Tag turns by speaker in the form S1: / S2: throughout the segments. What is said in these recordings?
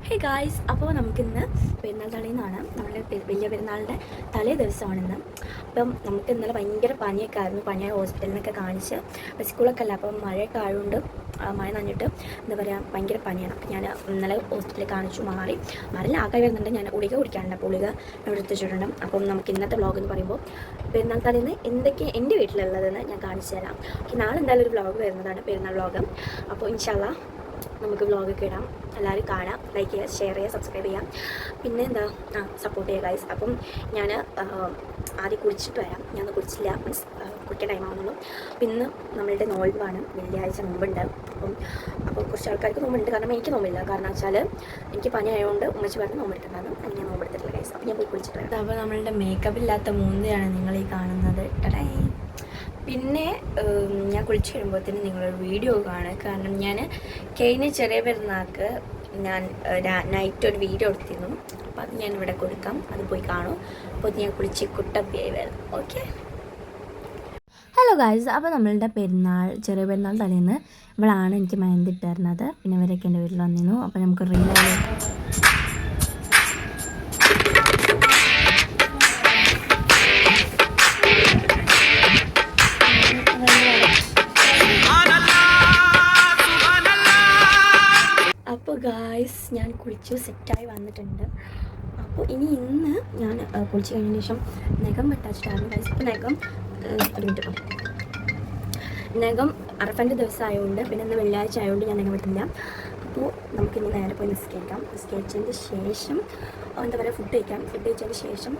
S1: Hey guys, അപ്പോൾ നമുക്കിന്ന് പെരുന്നാൾ തലേന്നാണ്. നമ്മുടെ വലിയ പെരുന്നാളിൻ്റെ തലേ ദിവസമാണിന്ന്. അപ്പം നമുക്ക് ഇന്നലെ ഭയങ്കര പനിയൊക്കെ ആയിരുന്നു. പനിയായ ഹോസ്പിറ്റലിൽ നിന്നൊക്കെ കാണിച്ച് സ്കൂളൊക്കെ അല്ല, അപ്പം മഴയൊക്കെ ആയതുകൊണ്ട് മഴ നനഞ്ഞിട്ട് എന്താ പറയുക ഭയങ്കര പനിയാണ്. അപ്പം ഞാൻ ഇന്നലെ ഹോസ്പിറ്റലിൽ കാണിച്ചു, മാറില്ല ആക്കാൻ വരുന്നുണ്ട്. ഞാൻ ഗുളിക കുടിക്കാറുണ്ട്, അപ്പോൾ ഗുളിക എടുത്ത് വെച്ചിട്ടുണ്ട്. അപ്പം നമുക്ക് ഇന്നത്തെ വ്ളോഗ് എന്ന് പറയുമ്പോൾ പെരുന്നാൾ തലേന്ന് എന്തൊക്കെ എൻ്റെ വീട്ടിലുള്ളതെന്ന് ഞാൻ കാണിച്ചു തരാം. നാളെ എന്തായാലും ഒരു വ്ളോഗ് വരുന്നതാണ്, പെരുന്നാൾ വ്ളോഗ്. അപ്പോൾ ഇൻഷാ അല്ലാഹ് നമുക്ക് വ്ളോഗൊക്കെ ഇടാം. എല്ലാവരും കാണാം, ലൈക്ക് ചെയ്യുക, ഷെയർ ചെയ്യുക, സബ്സ്ക്രൈബ് ചെയ്യാം. പിന്നെ എന്താ സപ്പോർട്ട് ചെയ്യുക ഗൈസ്. അപ്പം ഞാൻ ആദ്യം കുളിച്ചിട്ട് വരാം. ഞാൻ കുളിച്ചില്ല, മീൻസ് കുളിക്കാൻ ടൈം ആവുന്നുള്ളൂ. പിന്നെ നമ്മളുടെ നോൽബാണ്, വെള്ളിയാഴ്ച നോമ്പുണ്ട്. അപ്പോൾ കുറച്ച് ആൾക്കാർക്ക് നോമ്പുണ്ട്, കാരണം എനിക്ക് നോമ്പില്ല. കാരണം വെച്ചാൽ എനിക്ക് പനി ആയതുകൊണ്ട് ഉമ്മച്ചി പറഞ്ഞ് നോമ്പെടുത്തിട്ടുണ്ടാകും, അല്ലെങ്കിൽ ഞാൻ നോമ്പെടുത്തിട്ടില്ല ഗൈസ്. അപ്പോൾ ഞാൻ പോയി കുളിച്ചിട്ട് വരാം. അപ്പോൾ നമ്മളുടെ മേക്കപ്പ് ഇല്ലാത്ത മൂന്നയാണ് നിങ്ങൾ ഈ കാണുന്നത്. പിന്നെ ഞാൻ കുളിച്ച് വരുമ്പോഴത്തേന് നിങ്ങളൊരു വീഡിയോ കാണുക. കാരണം ഞാൻ കഴിഞ്ഞ ചെറിയ പെരുന്നാൾക്ക് ഞാൻ നൈറ്റ് ഒരു വീഡിയോ എടുത്തിരുന്നു. അപ്പോൾ അത് ഞാൻ ഇവിടെ കൊടുക്കാം, അത് പോയി കാണും. അപ്പോൾ ഞാൻ കുളിച്ച് കുട്ടപ്പിയായി വരും. Okay, hello guys. അപ്പോൾ നമ്മളുടെ ചെറിയ പെരുന്നാൾ തലേന്ന് ഇവളാണ് എനിക്ക് മയന്തിട്ടായിരുന്നത്. പിന്നെ ഇവരൊക്കെ എൻ്റെ വീട്ടിൽ വന്നിരുന്നു. അപ്പോൾ നമുക്ക് റീലായി അപ്പോൾ ഗായ്സ് ഞാൻ കുളിച്ചു സെറ്റായി വന്നിട്ടുണ്ട്. അപ്പോൾ ഇന്ന് ഞാൻ കുളിച്ച് കഴിഞ്ഞതിന് ശേഷം നഖം വെട്ടാച്ചിട്ടായിരുന്നു ഗായ്സ്. അപ്പോൾ നഖം അറഫൻ്റെ ദിവസം ആയതുകൊണ്ട്, പിന്നെ ഇന്ന് വെള്ളിയാഴ്ച ആയതുകൊണ്ട് ഞാൻ നഖം വെട്ടില്ല. അപ്പോൾ നമുക്കിന്ന് നേരെ പോയി നിസ്കരിച്ചതിന് ശേഷം എന്താ പറയുക ഫുഡ് കഴിച്ചതിന് ശേഷം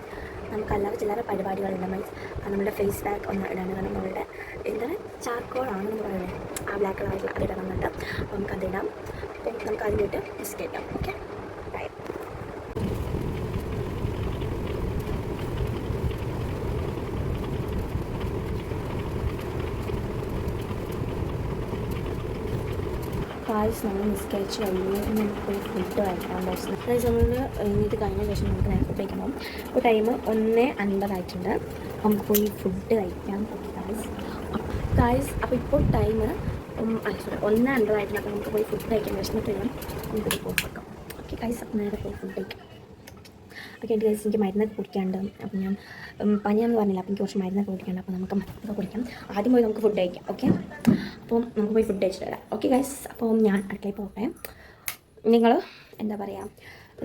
S1: നമുക്ക് അല്ലാതെ ചില പരിപാടികളുണ്ട്. മീൻസ് നമ്മുടെ ഫേസ് പാക്ക് ഒന്ന് ഇടാണ്. കാരണം നമ്മളുടെ എന്താണ് ചാർക്കോളാണെന്ന് പറയുന്നത്, ആ ബ്ലാക്ക് കളറായിട്ടുള്ള അത് ഇടണമെന്നുണ്ട്. അപ്പോൾ നമുക്കതിടാം. അപ്പം നമുക്ക് അതിലിട്ട് നിസ്കരിക്കാം. ഓക്കെ, ഗായ്സ് നമ്മൾ നിസ്കരിച്ച് കഴിഞ്ഞ് നമുക്ക് പോയി ഫുഡ് കഴിക്കാൻ പറ്റുന്നത്. അതായത് നമ്മൾ ഇന്നിട്ട് കഴിഞ്ഞ ശേഷം നമുക്ക് നേരെ ഫുഡ് കഴിക്കാൻ പോകും. ഇപ്പോൾ ടൈം 1:50 നമുക്ക് പോയി ഫുഡ് കഴിക്കാം. ഓക്കെ ഗായ്സ്, അപ്പോൾ ഇപ്പോൾ ടൈം 1:50 അപ്പോൾ നമുക്ക് പോയി ഫുഡ് കഴിക്കാൻ വിഷമത്തില്ല. നമുക്കൊരു പോയി വെക്കാം. ഓക്കെ ഗായ്സ്, അപ്പോൾ നേരെ പോയി ഫുഡ് കഴിക്കാം. ഓക്കെ ഗൈസ്, എനിക്ക് മരുന്നൊക്കെ കുടിക്കാണ്ട്. അപ്പം ഞാൻ പനിയാണെന്ന് പറഞ്ഞില്ല, അപ്പോൾ എനിക്ക് കുറച്ച് മരുന്നൊക്കെ കുടിക്കാണ്ട്. അപ്പോൾ നമുക്ക് മരുന്നൊക്കെ കുടിക്കാം. ആദ്യം പോയി നമുക്ക് ഫുഡ് കഴിക്കാം. ഓക്കെ, അപ്പം നമുക്ക് പോയി ഫുഡ് കഴിച്ചിട്ട് വരാം. ഓക്കെ ഗൈസ്, അപ്പോൾ ഞാൻ അടുക്കളയിൽ പോകട്ടെ. നിങ്ങൾ എന്താ പറയുക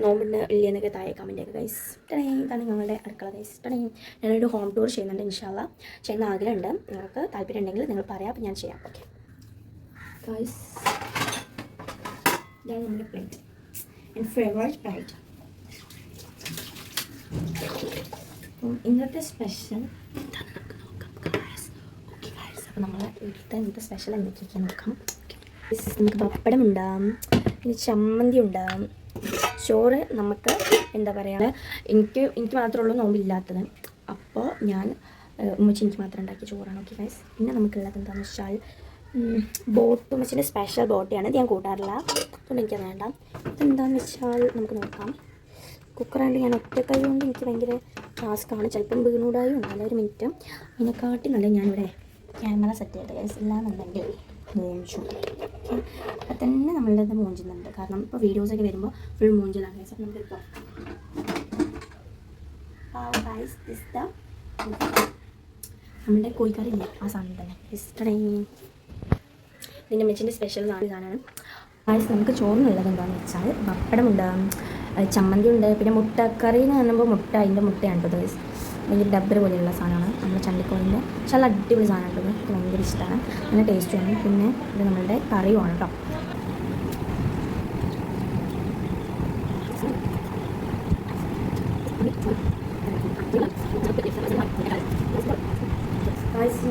S1: നോമ്പിന് ഇല്ലെന്നൊക്കെ താഴെ കമൻറ്റ് ചെയ്യുക ഗൈസ്. ഇതാണ് ഞങ്ങളുടെ അടുക്കള ഗൈസ്. ഞാനൊരു ഹോം ടൂർ ചെയ്യുന്നുണ്ട്. ഇൻഷാ അല്ലാഹ് ചെയ്യുന്ന ആഗ്രഹമുണ്ട്. നിങ്ങൾക്ക് താല്പര്യം ഉണ്ടെങ്കിൽ നിങ്ങൾ പറയാം, അപ്പോൾ ഞാൻ ചെയ്യാം. ഓക്കെ ഗൈസ്, ഇതാണ് നമ്മുടെ പ്ലേറ്റ്, എൻ്റെ ഫേവറേറ്റ് പ്ലേറ്റ്. അപ്പം ഇന്നത്തെ സ്പെഷ്യൽ അപ്പോൾ നമ്മൾ ഇന്നത്തെ സ്പെഷ്യൽ എന്തൊക്കെയൊക്കെയാണ് നോക്കാം. നമുക്ക് പപ്പടം ഉണ്ടാകും, പിന്നെ ചമ്മന്തി ഉണ്ടാകും, ചോറ്. നമുക്ക് എന്താ പറയുക എനിക്ക് മാത്രമേ ഉള്ളൂ നോമ്പില്ലാത്തത്. അപ്പോൾ ഉമ്മച്ചി എനിക്ക് മാത്രം ഉണ്ടാക്കിയ ചോറാണ്. ഓക്കെ ഗൈസ്, പിന്നെ നമുക്കുള്ളത് എന്താണെന്ന് വെച്ചാൽ ബോട്ട്, ഉമ്മച്ചിൻ്റെ സ്പെഷ്യൽ ബോട്ടിയാണ്. ഇത് ഞാൻ കൂട്ടാറില്ല, അതുകൊണ്ട് എനിക്കത് വേണ്ട. ഇതെന്താണെന്ന് വെച്ചാൽ നമുക്ക് നോക്കാം. കുക്കറാണ്ട് ഞാൻ ഒറ്റ കൈ കൊണ്ട് എനിക്ക് ഭയങ്കര ടാസ്ക്കാണ്, ചിലപ്പം വീണൂടായും ഉണ്ട്. ഒരു മിനിറ്റ്, അതിനെക്കാട്ടി നല്ല ഞാനിവിടെ ക്യാമറ സെറ്റ് ചെയ്തിട്ട് ഗൈസ്. ഇല്ലാന്നുണ്ടെങ്കിൽ മൂഞ്ചും. ഓക്കെ, അപ്പം തന്നെ നമ്മളുടെ ഇത് മൂഞ്ചുന്നുണ്ട്. കാരണം ഇപ്പോൾ വീഡിയോസൊക്കെ വരുമ്പോൾ ഫുൾ മൂഞ്ചലാണ് ഗൈസ്. അപ്പം നമുക്ക് നമ്മുടെ കോഴിക്കറിയില്ലേ, ആ സാധനം തന്നെ ഇഷ്ടേ. ഇതിൻ്റെ മെച്ചിൻ്റെ സ്പെഷ്യൽ സാധനമാണ് ഗൈസ്. നമുക്ക് ചോറിനുള്ളത് എന്താണെന്ന് വെച്ചാൽ പപ്പടം ഉണ്ടാകും, ചമ്മന്തി ഉണ്ട്, പിന്നെ മുട്ടക്കറി എന്ന് പറയുമ്പോൾ അതിൻ്റെ മുട്ടയാണ് കേട്ടോ ഗൈസ്. ഭയങ്കര ഡബ്ബർ പോലെയുള്ള സാധനമാണ് നമ്മുടെ ചണ്ടിക്കോളിൻ്റെ. നല്ല അടിപൊളി സാധനം കേട്ടോ, എനിക്ക് ഭയങ്കര ഇഷ്ടമാണ്, നല്ല ടേസ്റ്റുമാണ്. പിന്നെ ഇത് നമ്മളുടെ കറിയുമാണ് കേട്ടോ.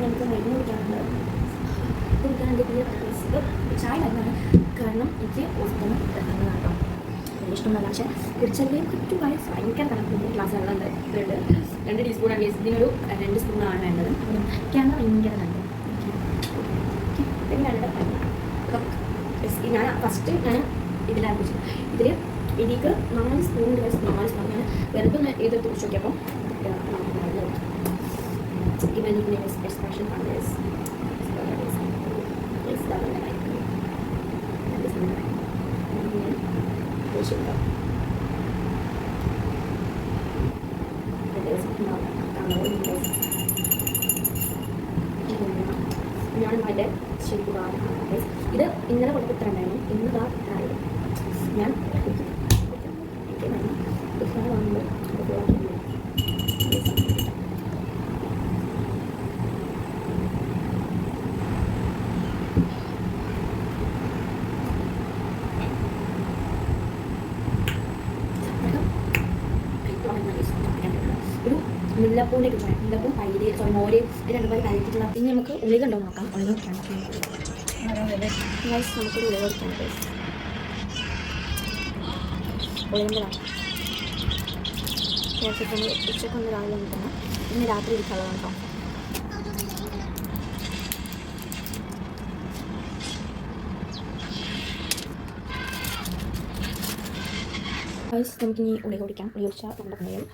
S1: ഞങ്ങൾക്ക് മരുന്ന് കുടിക്കാറുണ്ട്, ചായ മരുന്നാണ്. കാരണം എനിക്ക് ഹോസ്പിറ്റലിൽ കിട്ടുന്നതാണ് കേട്ടോ, വലിയ ഇഷ്ടമല്ല. പക്ഷേ കുടിച്ചല്ലേ കുറ്റു വയസ്സ് ഭയങ്കര കണക്കുണ്ട്. ഗ്ലാസ് വെള്ളം ഉണ്ട്, 2 ടീസ്പൂണാണ്. ഇതിനൊരു 2 സ്പൂണാണ് വേണ്ടത്. ക്യാമറ ഭയങ്കര നല്ല. പിന്നെ ഞാൻ ഫസ്റ്റ് ഇതിലാക്കിച്ചു. ഇതിലേക്ക് 4 സ്പൂൺ ഞാൻ വെറുതെ ഇതെടുത്ത് കുറിച്ച് നോക്കിയപ്പോൾ സ്പെഷ്യൽ ആവശ്യമില്ല. ഞാൻ അതിൻ്റെ ശരിക്കും ഭാഗമാണ്. ഇത് ഇന്നലെ കൊടുത്ത് ഇത്ര ഉണ്ടായിരുന്നു, ഇന്ന് ഇതാ ഇത്ര ആയിരുന്നു. ഞാൻ എനിക്ക് വാങ്ങുമ്പോൾ ഒരു മുല്ലപ്പൂവിൻ്റെ കിട്ടുന്നത്, മുല്ലപ്പൂ തൈര് മോര് രണ്ടുപോലെ കഴിച്ചിട്ടുള്ള. ഇനി നമുക്ക് ഉള്ളിൽ ഉണ്ടോ നോക്കാം. ഉള്ളിൽ കൊടുക്കാൻ നമുക്കൊരു ഉള്ളിൽ കൊടുക്കാൻ ഉള്ളിൻ്റെ ഉച്ചക്കൊന്ന് രാവിലെ തന്നെ ഇന്ന് രാത്രി ഇരിക്കാനുള്ളതാണ് കേട്ടോ. നമുക്കിനി ഉള്ളി കുടിക്കാം. ഉള്ളി കുടിച്ചാൽ നമ്മുടെ പണിയും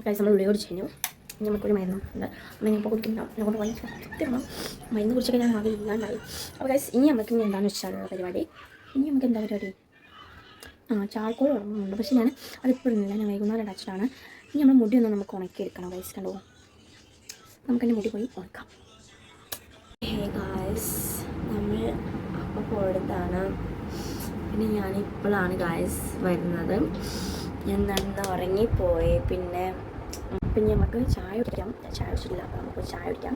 S1: നമ്മൾ ഉള്ളി കുടിച്ച് കഴിഞ്ഞു. ഇനി നമുക്കൊരു മരുന്നും ഉണ്ട്. അങ്ങനെ ഇപ്പോൾ കുടിക്കുന്നുണ്ടാവും. അതുകൊണ്ട് ഭയങ്കര സത്യമാണ് മരുന്ന് കുടിച്ചൊക്കെ ഞാൻ ആകെ ഇല്ലാണ്ടായി. അപ്പോൾ ഗൈസ് ഇനി നമുക്ക് ഇനി എന്താണെന്ന് വെച്ചാൽ പരിപാടി, ഇനി നമുക്ക് എന്താ പരിപാടി, ചാർക്കോൾ ഓർമ്മയുണ്ട്. പക്ഷേ ഞാൻ അതിപ്പോൾ ഇല്ല, ഞാൻ വൈകുന്നേരം അടച്ചിട്ടാണ്. ഇനി നമ്മൾ മുടി ഒന്ന് നമുക്ക് ഉണക്കിയെടുക്കണം ഗൈസ്. കണ്ടോ, നമുക്കെൻ്റെ മുടി പോയി ഉണക്കാം. ഗൈസ് നമ്മൾ അപ്പോൾ പോയതാണ്. പിന്നെ ഞാനിപ്പോഴാണ് ഗൈസ് വരുന്നത്. ഞാൻ നന്ന ഉറങ്ങിപ്പോയി. പിന്നെ നമുക്ക് ചായ കുടിക്കാം. ചായ കുടിച്ചിട്ടില്ല, അപ്പോൾ നമുക്ക് ചായ കുടിക്കാം.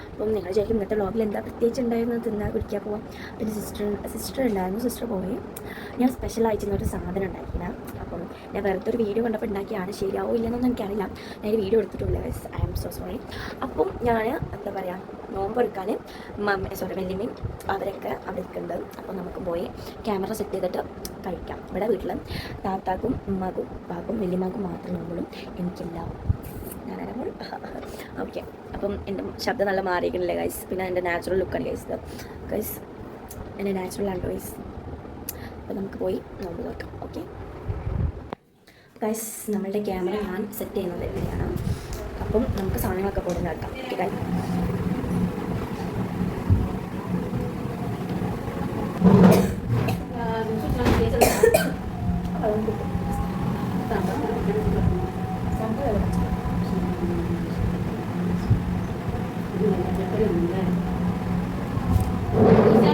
S1: അപ്പം നിങ്ങൾ ശരിക്കും ഇന്നത്തെ വ്ളോഗിൽ എന്താ പ്രത്യേകിച്ച് ഉണ്ടായിരുന്നത്, തിന്നാൻ കുടിക്കാൻ പോവാം. പിന്നെ സിസ്റ്റർ ഉണ്ടായിരുന്നു, സിസ്റ്റർ പോയി. ഞാൻ സ്പെഷ്യലായിട്ടൊരു സാധനം ഉണ്ടാക്കിയില്ല. അപ്പം ഞാൻ വെറുതെ ഒരു വീഡിയോ കണ്ടപ്പോൾ ഉണ്ടാക്കിയാണ്. ശരിയാവോ ഇല്ലെന്നൊന്നും എനിക്കറിയില്ല. ഞാൻ ഒരു വീഡിയോ എടുത്തിട്ടുള്ള guys, I am so sorry. അപ്പം ഞാൻ എന്താ പറയുക, നോമ്പ് എടുക്കാൻ വല്യമ്മയും അവരൊക്കെ അവർക്കുണ്ട്. അപ്പോൾ നമുക്ക് പോയി ക്യാമറ സെറ്റ് ചെയ്തിട്ട് കഴിക്കാം. ഇവിടെ വീട്ടിൽ താത്താക്കും ഉമ്മാക്കും പാക്കും വല്യമ്മക്കും മാത്രം നോമ്പുള്ളൂ, എനിക്കില്ല. ഞാനാകുമ്പോൾ ഓക്കെ. അപ്പം എൻ്റെ ശബ്ദം നല്ല മാറിയിരിക്കണില്ലേ ഗൈസ്. പിന്നെ എൻ്റെ നാച്ചുറൽ ലുക്കാണ് ഗൈസ്. ഗൈസ് എൻ്റെ നാച്ചുറൽ ആണ് ഗൈസ്. അപ്പോൾ നമുക്ക് പോയി നോമ്പ് നോക്കാം. ഓക്കെ ഗൈസ്, നമ്മളുടെ ക്യാമറ ഞാൻ സെറ്റ് ചെയ്യുന്നത് എങ്ങനെയാണ്. അപ്പം നമുക്ക് സാധനങ്ങളൊക്കെ പോയി നടക്കാം. Okay guys.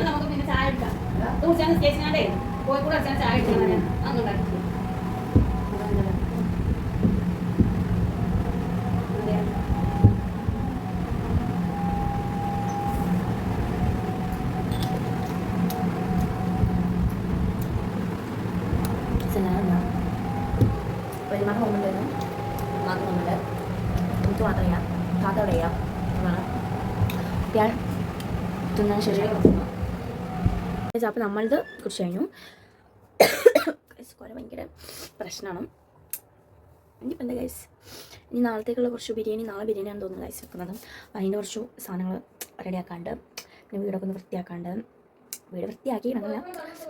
S1: നമുക്ക് പിന്നെ ചായ എടുക്കാം. സ്റ്റേഷനാണ്ടേ കോഴിക്കോട് അച്ഛൻ ചായ എടുക്കാൻ അങ്ങോട്ടാക്കി വലിയ ഹോമുണ്ടായിരുന്നു, മാക്ക് ഹോമുണ്ട്. എനിക്ക് മാത്രമല്ല താത്ത അവിടെ ചെയ്യാം എന്നാണ് ഞാൻ തിന്നാൻ ശരിയായി. അപ്പോൾ നമ്മളത് കുറിച്ച് കഴിഞ്ഞു. കുറെ ഭയങ്കര പ്രശ്നമാണ്. ഇനിയിപ്പോൾ എന്താ ഗൈസ്, ഇനി നാളത്തേക്കുള്ള കുറച്ച് ബിരിയാണി, നാളെ ബിരിയാണിയാണ് തോന്നുന്നു ഗൈസ് വെക്കുന്നത്. അതിൻ്റെ കുറച്ച് സാധനങ്ങൾ റെഡിയാക്കാണ്ട്, പിന്നെ വീടൊക്കെ ഒന്ന് വൃത്തിയാക്കാണ്ട്. വീട് വൃത്തിയാക്കിയിട്ടില്ല,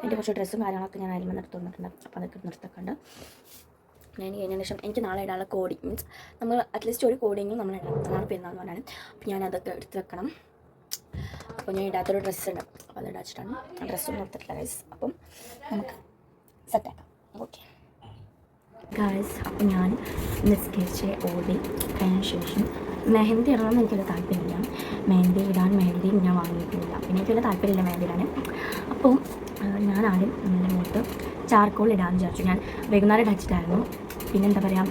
S1: എൻ്റെ കുറച്ച് ഡ്രസ്സും കാര്യങ്ങളൊക്കെ ഞാൻ അരിമ നിർത്തി വന്നിട്ടുണ്ട്. അപ്പോൾ അതൊക്കെ നിർത്താക്കാണ്ട് ഞാൻ കഴിഞ്ഞതിന് ശേഷം എനിക്ക് നാളെ ഇടാനുള്ള കോഡിങ് മീൻസ് നമ്മൾ അറ്റ്ലീസ്റ്റ് ഒരു കോഡിങ്ങും നമ്മൾ ഇടാം. നാളെ പെരുന്നാൾ പറഞ്ഞാണ്. അപ്പോൾ ഞാൻ അതൊക്കെ എടുത്ത് വെക്കണം. അപ്പോൾ ഞാൻ ഇടാത്തൊരു ഡ്രസ്സ് ഉണ്ട്, അപ്പോൾ അത് ഇടാച്ചിട്ടാണ്. ആ ഡ്രസ്സൊന്നും എടുത്തിട്ടില്ല ഗൈസ്. അപ്പം നമുക്ക് സെറ്റാക്കാം. ഓക്കെ ഗൈസ്, അപ്പോൾ ഞാൻ നിസ്കരിച്ച് ഓടി കഴിഞ്ഞ ശേഷം മെഹന്തി ഇടണമെന്ന് എനിക്കൊരു താല്പര്യമില്ല. മെഹന്തിയും ഞാൻ വാങ്ങിയിട്ടില്ല. പിന്നെ എനിക്കൊരു താല്പര്യമില്ല മെഹന്തി ഇടാൻ. അപ്പോൾ ഞാൻ ആദ്യം നമ്മുടെ മുഖത്ത് ചാർക്കോൾ ഇടാമെന്ന് വിചാരിച്ചു. ഞാൻ വൈകുന്നേരം ഇടച്ചിട്ടായിരുന്നു. പിന്നെ എന്താ പറയുക,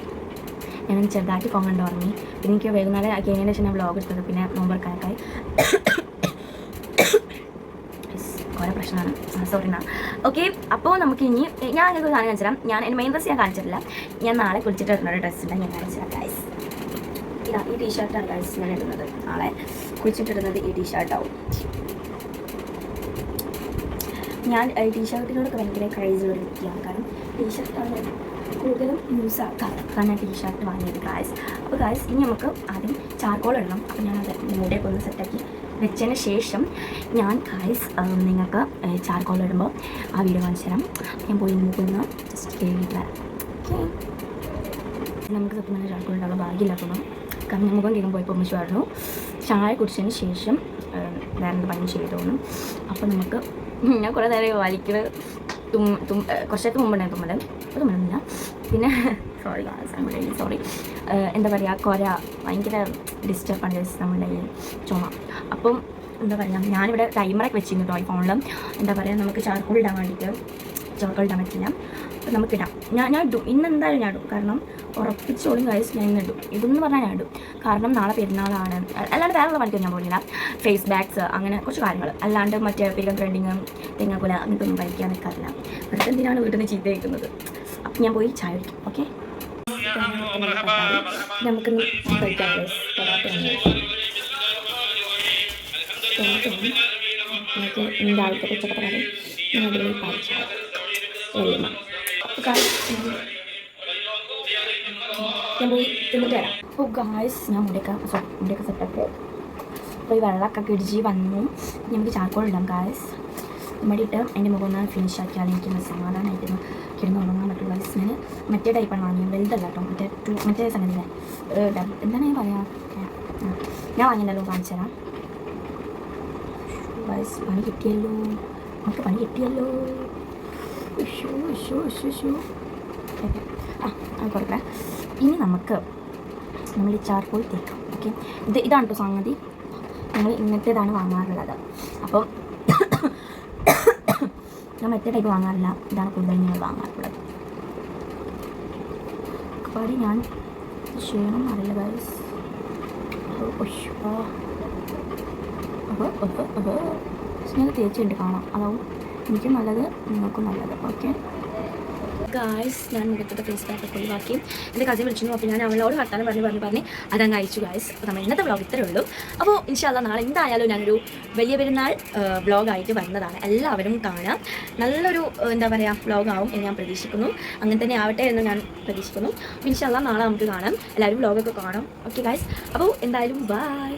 S1: ഞാൻ ചെറുതായിട്ട് ഫോൺ കണ്ട് ഉറങ്ങി. പിന്നെ എനിക്ക് വൈകുന്നേരം കഴിഞ്ഞതിന് ശേഷം ഞാൻ വ്ളോഗ് എടുത്തത്. പിന്നെ നോമ്പറക്കാനൊക്കെ കുറേ പ്രശ്നമാണ്, സോറി എന്നാ. ഓക്കെ, അപ്പോൾ നമുക്ക് ഇനി ഞാൻ നിങ്ങൾക്ക് സാധനം കാണിച്ചു തരാം. ഞാൻ എൻ്റെ മെയിൻ ഡ്രസ്സ് ഞാൻ കാണിച്ചിട്ടില്ല. ഞാൻ നാളെ കുളിച്ചിട്ട് ഇടുന്ന ഒരു ഡ്രസ്സ് ഉണ്ട്, ഞാൻ കാണിച്ചു തരാം ഗൈസ്. ഇതാ ഈ ടീഷർട്ടാണ് ഗൈസ് ഞാൻ ഇടുന്നത്. നാളെ കുളിച്ചിട്ടിടുന്നത് ഈ ടീഷർട്ടാവും. ഞാൻ ടീഷർട്ടിനോടൊക്കെ ഭയങ്കര ക്രൈസുള്ള ഒരു വ്യക്തിയാണ്. കാരണം ടീഷർട്ടാണ് കൂടുതലും യൂസ് ആക്കാൻ ഞാൻ ടീഷർട്ട് വാങ്ങിയത് ഗായ്സ്. അപ്പോൾ ഗായ്സ് ഇനി നമുക്ക് ആദ്യം ചാർക്കോൾ ഇടണം. അപ്പോൾ ഞാനത് മൂടെയൊക്കെ ഒന്ന് സെറ്റാക്കി വെച്ചതിന് ശേഷം ഞാൻ ഗായ്സ് നിങ്ങൾക്ക് ചാർക്കോൾ ഇടുമ്പോൾ ആ വീഡിയോ കാണിച്ചു തരാം. ഞാൻ പോയി മൂക്കൊന്ന് ജസ്റ്റ് കഴുകിയിട്ട് വരാം. ഓക്കെ, നമുക്ക് സത്യം പറഞ്ഞാൽ ചാർക്കോൾ ഉണ്ടാവുള്ള ഭാഗ്യമില്ലാത്തതും. കാരണം ഞാൻ മുഖം കേൾക്കാൻ പോയപ്പോൾ ഉമ്മച്ചു ചായ കുടിച്ചതിന് ശേഷം വേറെ എന്ത് പണി ചെയ്തു തോന്നും. അപ്പോൾ നമുക്ക് ഞാൻ കുറേ നേരം വലിക്കുന്നത് കുറച്ചൊക്കെ മുമ്പുണ്ടായി തുമ്മലില്ല. പിന്നെ സോറി എന്താ പറയുക, കൊര ഭയങ്കര ഡിസ്റ്റർബാണ് ജസ്റ്റ് നമ്മുടെ ചുമ. അപ്പം എന്താ പറയുക, ഞാനിവിടെ ടൈമറൊക്കെ വെച്ചിരുന്നു കേട്ടോ ഐഫോണിലും. എന്താ പറയുക, നമുക്ക് ചാർക്കോൾ ഇടാൻ വേണ്ടിയിട്ട് ചാർക്കോൾ ഇടാൻ പറ്റില്ല. അപ്പം നമുക്കിടാം. ഞാൻ ഇടും, ഇന്ന് എന്തായാലും ഞാൻ ഇടും. കാരണം ഉറപ്പിച്ചോളും ഗൈസ്, ഞാൻ ഇന്ന് ഇടും. ഇതെന്ന് പറഞ്ഞാൽ ഞാൻ ഇടും. കാരണം നാളെ പെരുന്നാളാണ്. അല്ലാണ്ട് വേറെയുള്ള പണിക്കൊന്നും ഞാൻ പോലില്ല. ഫേസ് ബാഗ്സ് അങ്ങനെ കുറച്ച് കാര്യങ്ങൾ. അല്ലാണ്ട് മറ്റേ ഫിഗർ ത്രെഡിങ്, തെങ്ങാക്കുല അങ്ങനത്തെ ഒന്നും കഴിക്കാൻ നിൽക്കാറില്ല. വെറുതെ എന്തിനാണ് വീട്ടിൽ നിന്ന് ചീത്ത കഴിക്കുന്നത്. അപ്പം ഞാൻ പോയി ചായ കുടിക്കും. ഓക്കെ, നമുക്കൊന്ന് കഴിക്കാം ഗൈസ്. നമുക്ക് രാവിലത്തെ ഉച്ചക്കത്തെ കറി ഞാൻ അതിൽ പാലിച്ചാൽ ഞാൻ പോയി തിന്നിട്ട് വരാം. ഓ ഗായ്സ്, ഞാൻ മുടിയൊക്കെ സെറ്റൊക്കെ പോയി വെള്ളമൊക്കെ കിടിച്ച് വന്നു. നമുക്ക് ചാർക്കോൾ ഇടാം ഗായ്സ്. മടിയിട്ട് എൻ്റെ മുഖം ഒന്ന് ഫിനിഷ് ആക്കിയാൽ എനിക്ക് സമാധാനമായിട്ട് കിടന്ന് ഉറങ്ങാൻ പറ്റും ഗായ്സ്. ഞാൻ മറ്റേ ടൈപ്പാണ് വാങ്ങിയത്, വലുതല്ല കേട്ടോ. മറ്റേ സംഗതിയിലെ എന്താണ് ഞാൻ പറയാം, ഞാൻ വാങ്ങിയല്ലോ, കാണിച്ചു തരാം ഗായ്സ്. പണി കിട്ടിയല്ലോ, നമുക്ക് പണി കിട്ടിയല്ലോ. കൊടുക്കേ. ഇനി നമ്മൾ ഈ ചാർക്കോൾ തേക്കാം. ഓക്കെ, ഇതാണ് കേട്ടോ സംഗതി. നമ്മൾ ഇങ്ങനത്തേതാണ് വാങ്ങാറുള്ളത്. അപ്പം ഞാൻ മറ്റേ ടൈപ്പ് വാങ്ങാറില്ല, ഇതാണ് കൂടുതൽ ഞങ്ങൾ വാങ്ങാറുള്ളത്. പാടി ഞാൻ ചെയ്യണം അറിയില്ല ഗൈസ്. ഞാൻ തേച്ചിട്ടുണ്ട്, കാണാം. അതാവും എനിക്കും നല്ലത്, നിങ്ങൾക്കും നല്ലത്. ഓക്കെ ഗായ്സ്, ഞാൻ മുഖത്തത്തെ ഫേസ് പാക്കൊക്കെ ഒഴിവാക്കി എൻ്റെ കസിൻ വിളിച്ചു. അപ്പോൾ ഞാൻ അവളോട് വർത്താനം പറഞ്ഞ് അതങ്ങ് അയച്ചു ഗായ്സ്. അപ്പോൾ നമ്മൾ ഇന്നത്തെ വ്ളോഗ് ഇത്രയേ ഉള്ളൂ. അപ്പോൾ ഇൻഷാല്ലാ നാളെ എന്തായാലും ഞാനൊരു വലിയ പെരുന്നാൾ വ്ളോഗായിട്ട് വരുന്നതാണ്. എല്ലാവരും കാണാം. നല്ലൊരു എന്താ പറയുക വ്ളോഗാവും എന്ന് ഞാൻ പ്രതീക്ഷിക്കുന്നു. അങ്ങനെ തന്നെ ആവട്ടെ എന്ന് ഞാൻ പ്രതീക്ഷിക്കുന്നു. അപ്പോൾ ഇൻഷാല്ലാ നാളെ നമുക്ക് കാണാം. എല്ലാവരും വ്ളോഗൊക്കെ കാണാം. ഓക്കെ ഗായ്സ്, അപ്പോൾ എന്തായാലും ബൈ.